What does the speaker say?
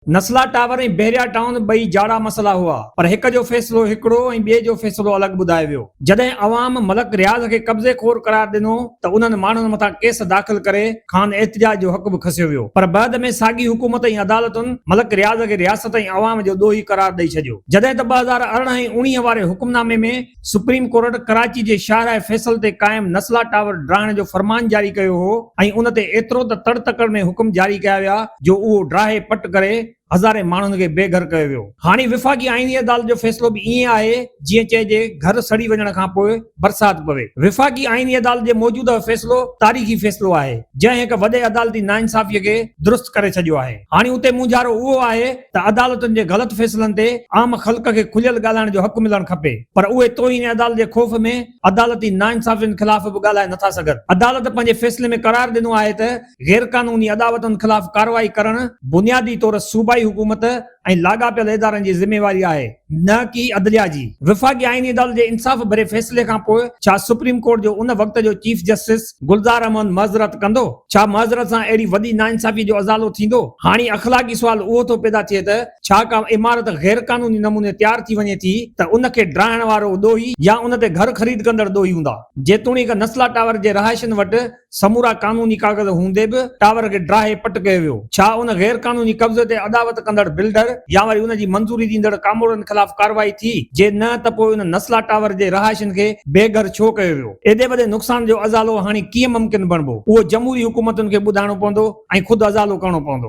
नस्ला tower ऐं बहरिया town ॿई जाड़ा मसला हुआ, पर हिक जो फ़ैसिलो हिकिड़ो ऐं ॿिए जो फ़ैसिलो अलॻि ॿुधायो वियो। जॾहिं अवाम मलक रियाज़ खे कब्ज़े खोर करार ॾिनो त उन्हनि माण्हुनि मथां केस दाख़िल करे खान एहतिजाज जो हक़ बि खसियो वियो, पर बाद में साॻी हुकूमत ऐं अदालतुनि मलक रियाज़ खे रियासत ऐं अवाम जो ॾोही करार ॾेई छॾियो। जॾहिं त 2018 ऐं 19 वारे हुकुमनामे में सुप्रीम कोर्ट कराची जे शाहराह फैसल ते क़ाइम नस्ला टावर ड्राइण जो फरमान जारी कयो हो ऐं उन ते एतिरो त तड़तकड़ में हुकुम जारी कया विया जो उहो ड्राहे पट करे हज़ारे माण्हुनि खे बेघर कयो वियो। हाणे विफ़ाक़ी आईनी अदालत जो फ़ैसिलो बि ईअं आहे जीअं चइजे घर सड़ी वञण खां पोइ बरसाति पवे। विफ़ाक़ी आईनी अदालत जे मौजूदा फ़ैसिलो तारीख़ी फ़ैसिलो आहे जंहिं हिक वॾे अदालती नाइंसाफ़ीअ खे दुरुस्त करे छॾियो आहे। हाणे उते मुंझारो उहो आहे त अदालतुनि जे ग़लति फ़ैसिलनि ते आम ख़ल्क खे खुलियल ॻाल्हाइण जो हक़ मिलणु खपे, पर उहे तोहीन अदालत जे ख़ौफ़ में अदालती नाइंसाफ़ियुनि ख़िलाफ़ बि ॻाल्हाए नथा सघनि। अदालत पंहिंजे फ़ैसिले में करार ॾिनो आहे त गैर क़ानूनी अदावतुनि ख़िलाफ़ कार्रवाई करणु बुनियादी तौर सूबाई हुकूमत ऐं लाॻापियल इदारनि जी ज़िम्मेवारी आहे, न कि अदलिया जी। विफ़ाक़ी आईनी अदालत जे इंसाफ़ भरे फ़ैसिले खां पोइ छा सुप्रीम कोर्ट जो उन वक़्त जो चीफ जस्टिस गुलज़ार अहमद मअज़रत कंदो? छा मअज़रत सां अहिड़ी वॾी नाइंसाफ़ी जो अज़ालो थींदो? हाणे अख़लाक़ी सुवाल उहो थो पैदा थिए त छा का इमारत गैर क़ानूनी नमूने तयार थी वञे थी त उन खे ड्राइण वारो ॾोही या उन ते घर ख़रीद कंदड़ ॾोही हूंदा? जेतोणीकि नस्ला टावर जे रहायशनि वटि समूरा कानूनी कागज़ हूंदे बि टावर खे ड्राहे पट कयो वियो। छा उन गैर क़ानूनी कब्ज़े ते अदावत कंदड़ बिल्डर या वरी उन जी मंज़ूरी ॾींदड़ कामोड़नि ख़िलाफ़ कार्रवाई थी? जे न त पोइ उन नस्ला टावर जे रहायशनि खे बेघर छो कयो वियो? एॾे वॾे नुक़सान जो अज़ालो हाणे कीअं मुमकिन बणिबो? उहो जमहूरी हुकूमतुनि खे ॿुधाइणो पवंदो ऐं ख़ुदि अज़ालो करणो पवंदो।